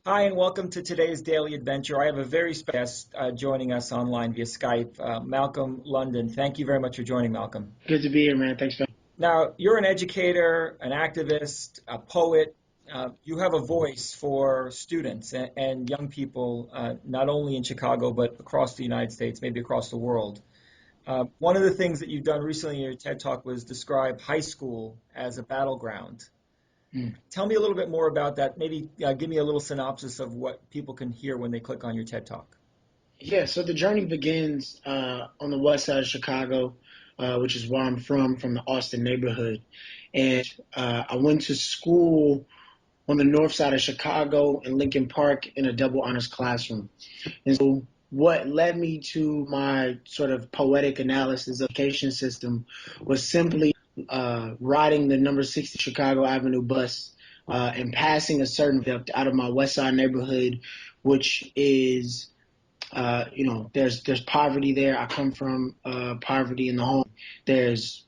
Hi, and welcome to today's Daily Adventure. I have a very special guest joining us online via Skype, Malcolm London. Thank you very much for joining, Malcolm. Good to be here, man. Thanks for. Now, you're an educator, an activist, a poet. You have a voice for students and young people, not only in Chicago, but across the United States, maybe across the world. One of the things that you've done recently in your TED Talk was describe high school as a battleground. Mm. Tell me a little bit more about that. Maybe give me a little synopsis of what people can hear when they click on your TED Talk. Yeah, so the journey begins on the west side of Chicago, which is where I'm from the Austin neighborhood. And I went to school on the north side of Chicago in Lincoln Park in a double honors classroom. And so what led me to my sort of poetic analysis of the education system was simply riding the number 60 Chicago Avenue bus and passing a certain viaduct out of my west side neighborhood, which is there's poverty there. I come from poverty in the home. There's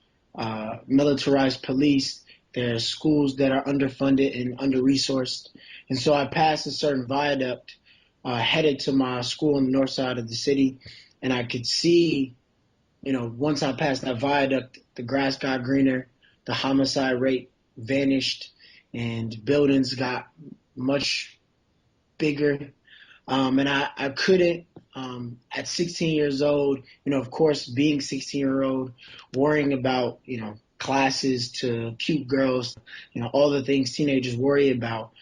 militarized police. There's schools that are underfunded and under-resourced. And so I passed a certain viaduct headed to my school on the north side of the city. And I could see, once I passed that viaduct, the grass got greener, the homicide rate vanished, and buildings got much bigger. And I couldn't, at 16 years old, of course, being 16-year-old, worrying about, classes to cute girls, all the things teenagers worry about,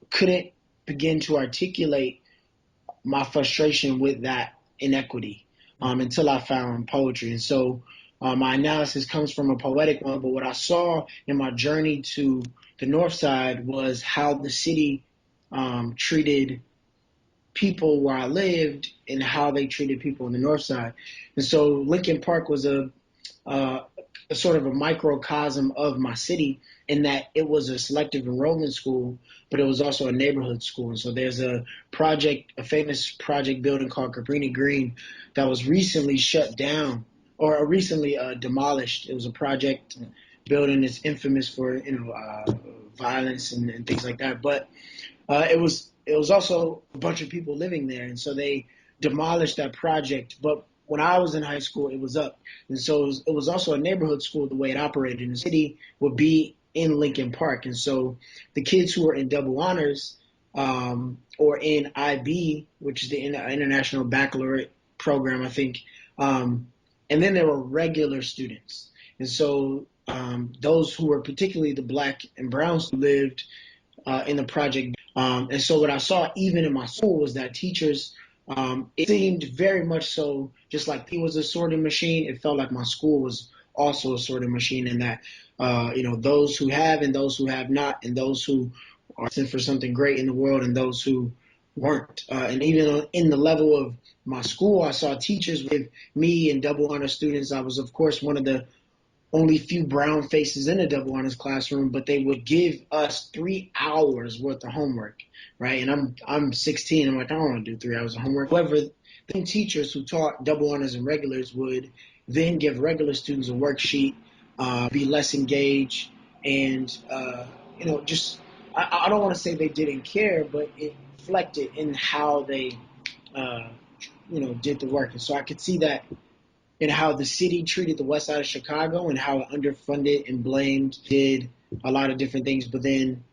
couldn't begin to articulate my frustration with that inequity until I found poetry. And so my analysis comes from a poetic one, but what I saw in my journey to the north side was how the city treated people where I lived and how they treated people on the north side. And so Lincoln Park was a sort of a microcosm of my city in that it was a selective enrollment school, but it was also a neighborhood school. And so there's a famous project building called Cabrini Green that was recently shut down or recently demolished. It was a project building that's infamous for, violence and things like that. But it was also a bunch of people living there, and so they demolished that project. But when I was in high school, it was up, and so it was also a neighborhood school. The way it operated in the city would be in Lincoln Park, and so the kids who were in double honors or in IB, which is the International Baccalaureate program, I think, and then there were regular students, and so those who were particularly the black and brown lived in the project. And so what I saw even in my school was that teachers, it seemed very much so just like he was a sorting machine. It felt like my school was also a sorting machine, and that, those who have and those who have not, and those who are destined for something great in the world and those who weren't. And even in the level of my school, I saw teachers with me and double honor students. I was, of course, one of the only few brown faces in a double honors classroom, but they would give us 3 hours worth of homework, right? And I'm 16. I'm like, I don't want to do 3 hours of homework. However, the teachers who taught double honors and regulars would then give regular students a worksheet, be less engaged, and just I don't want to say they didn't care, but it reflected in how they did the work. And so I could see that and how the city treated the west side of Chicago and how it underfunded and blamed, did a lot of different things, but then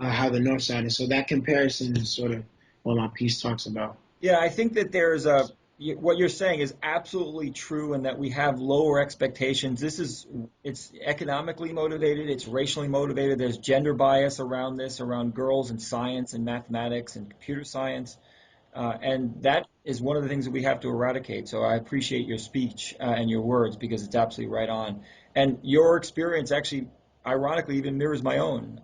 how the north side. And so that comparison is sort of what my piece talks about. Yeah, I think that what you're saying is absolutely true, and that we have lower expectations. It's economically motivated, it's racially motivated. There's gender bias around this, around girls and science and mathematics and computer science. And that is one of the things that we have to eradicate. So I appreciate your speech and your words, because it's absolutely right on. And your experience actually, ironically, even mirrors my own.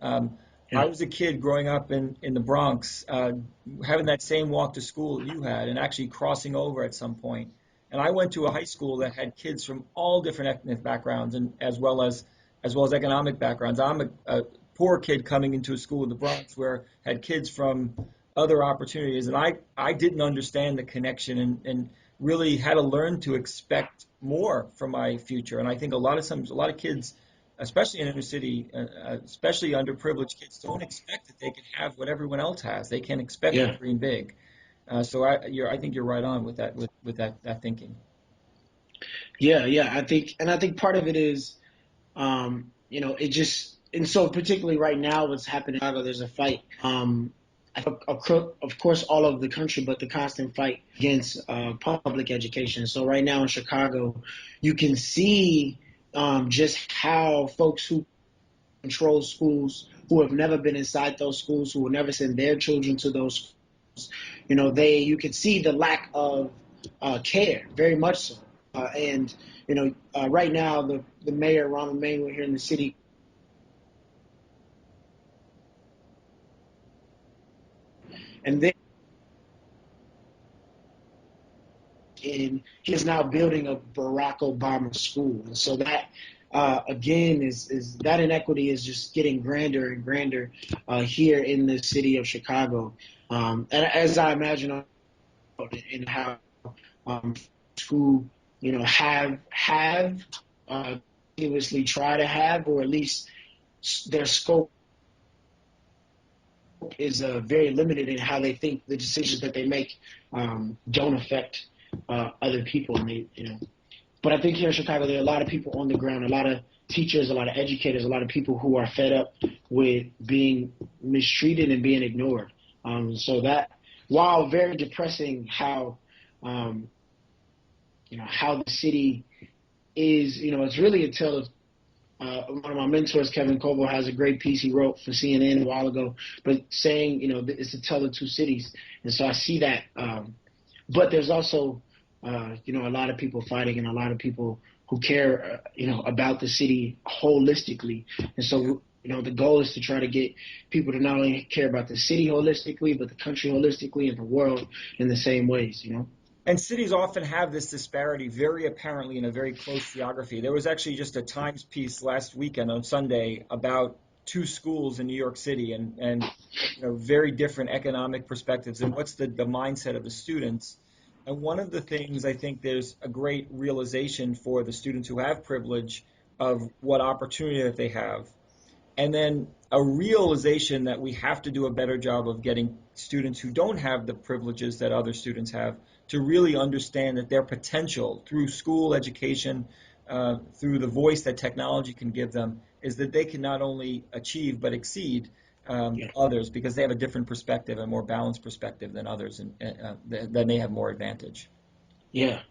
I was a kid growing up in the Bronx, having that same walk to school that you had, and actually crossing over at some point. And I went to a high school that had kids from all different ethnic backgrounds, and as well as economic backgrounds. I'm a poor kid coming into a school in the Bronx where had kids from other opportunities, and I didn't understand the connection, and really had to learn to expect more from my future. And I think a lot of kids especially in inner city, especially underprivileged kids, don't expect that they can have what everyone else has. They can't expect to Yeah, dream big. So I think you're right on with that, with that thinking. yeah. I think part of it is, it just, and so particularly right now, what's happening in Chicago, there's a fight, of course, all over the country, but the constant fight against public education. So right now in Chicago, you can see just how folks who control schools, who have never been inside those schools, who will never send their children to those schools, you can see the lack of care, very much so. And right now, the mayor, Ronald Manuel, here in the city, and then and he is now building a Barack Obama school. And so that, again, is that inequity is just getting grander and grander here in the city of Chicago. And as I imagine in how um, who have continuously try to have, or at least their scope is very limited in how they think the decisions that they make don't affect other people. And but I think here in Chicago there are a lot of people on the ground, a lot of teachers, a lot of educators, a lot of people who are fed up with being mistreated and being ignored. So that, while very depressing, um, how the city is, it's really a tale of one of my mentors, Kevin Coble, has a great piece he wrote for CNN a while ago, but saying, it's a tale of two cities. And so I see that. But there's also, a lot of people fighting and a lot of people who care, about the city holistically. And so, the goal is to try to get people to not only care about the city holistically, but the country holistically and the world in the same ways. And cities often have this disparity very apparently in a very close geography. There was actually just a Times piece last weekend on Sunday about two schools in New York City and very different economic perspectives and what's the mindset of the students. And one of the things I think there's a great realization for the students who have privilege of what opportunity that they have. And then a realization that we have to do a better job of getting students who don't have the privileges that other students have to really understand that their potential through school education, through the voice that technology can give them, is that they can not only achieve but exceed Yeah, others because they have a different perspective, a more balanced perspective than others, and that may have more advantage. yeah.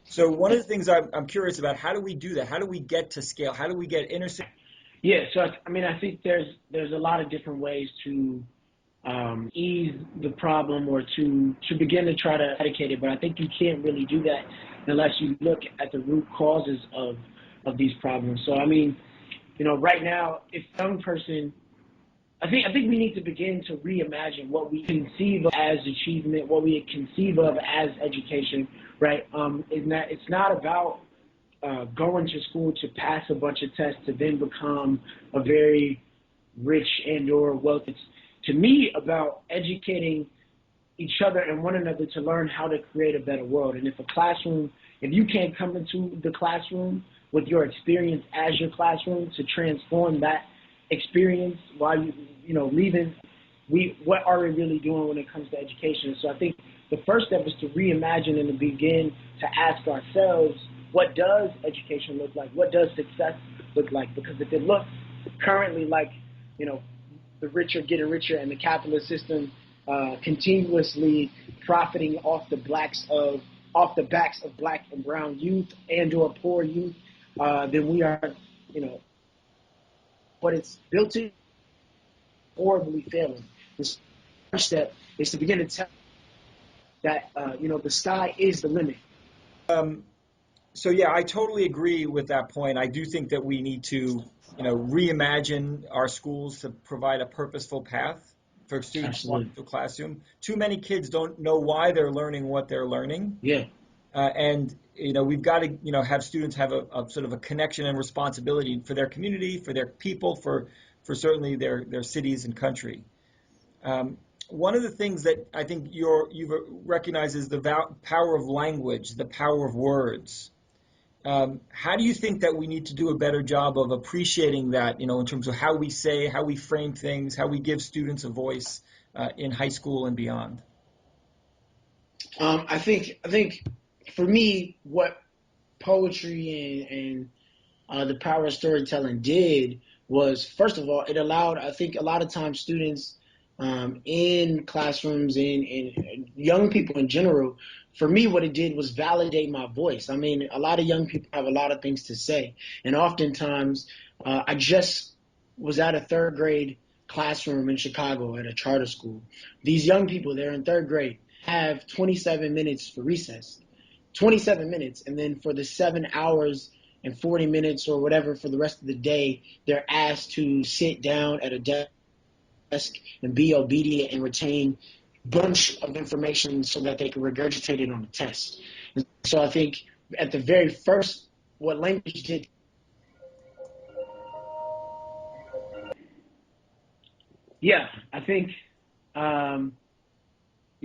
So one of the things I'm curious about, how do we do that? How do we get to scale? How do we get inner city? Yeah, so I mean, I think there's a lot of different ways to ease the problem, or to begin to try to eradicate it. But I think you can't really do that unless you look at the root causes of these problems. So I mean, right now, if a young person, I think we need to begin to reimagine what we conceive of as achievement, what we conceive of as education, right? It's not about going to school to pass a bunch of tests to then become a very rich and or wealthy. It's, to me, about educating each other and one another to learn how to create a better world. And if you can't come into the classroom with your experience as your classroom to transform that experience while leaving, what are we really doing when it comes to education? So I think the first step is to reimagine and to begin to ask ourselves, what does education look like? What does success look like? Because if it looks currently like, the rich are getting richer and the capitalist system continuously profiting off the backs of black and brown youth and or poor youth, then we are, but it's built in horribly failing. The first step is to begin to tell that the sky is the limit. So yeah, I totally agree with that point. I do think that we need to, reimagine our schools to provide a purposeful path for students to walk Absolutely. into a classroom. Too many kids don't know why they're learning what they're learning, Yeah. and we've got to, have students have a sort of a connection and responsibility for their community, for their people, for certainly their cities and country. One of the things that I think you've recognized is the power of language, the power of words. How do you think that we need to do a better job of appreciating that, in terms of how we say, how we frame things, how we give students a voice in high school and beyond? I think for me, what poetry and the power of storytelling did was, first of all, it allowed, I think, a lot of times students in classrooms and young people in general, for me, what it did was validate my voice. I mean, a lot of young people have a lot of things to say. And oftentimes, I just was at a third grade classroom in Chicago at a charter school. These young people, they're in third grade, have 27 minutes for recess. 27 minutes. And then for the 7 hours and 40 minutes or whatever for the rest of the day, they're asked to sit down at a desk and be obedient and retain a bunch of information so that they can regurgitate it on the test. And so I think at the very first, what language did, yeah, I think, um,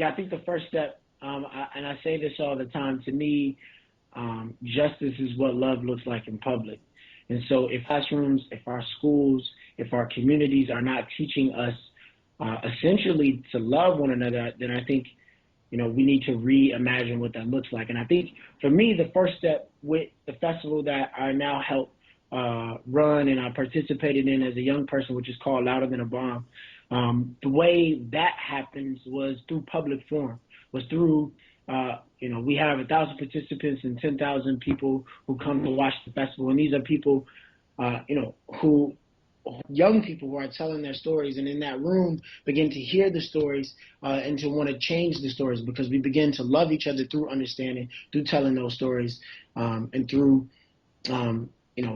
I think the first step, and I say this all the time, to me, justice is what love looks like in public. And so, if classrooms, if our schools, if our communities are not teaching us essentially to love one another, then I think we need to reimagine what that looks like. And I think for me, the first step with the festival that I now help run and I participated in as a young person, which is called Louder Than a Bomb, the way that happens was through public forum, was through we have 1,000 participants and 10,000 people who come to watch the festival, and these are people, who young people who are telling their stories, and in that room begin to hear the stories and to want to change the stories because we begin to love each other through understanding, through telling those stories, and through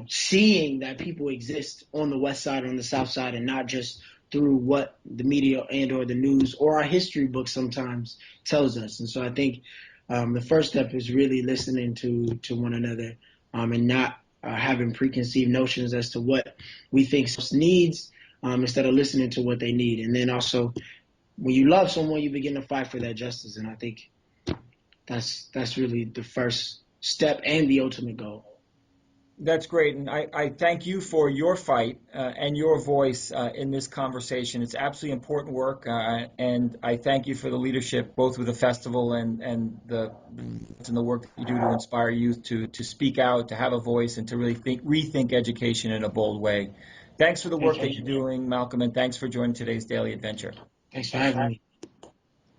seeing that people exist on the west side, on the south side, and not just through what the media and or the news or our history books sometimes tells us. And so I think the first step is really listening to one another, and not having preconceived notions as to what we think someone needs, instead of listening to what they need. And then also, when you love someone, you begin to fight for that justice. And I think that's really the first step and the ultimate goal. That's great, and I thank you for your fight and your voice in this conversation. It's absolutely important work, and I thank you for the leadership, both with the festival and the work that you do to inspire youth to speak out, to have a voice, and to really rethink education in a bold way. Thanks for the Thank work you. that you're doing, Malcolm, and thanks for joining today's Daily Adventure. Thanks for having me.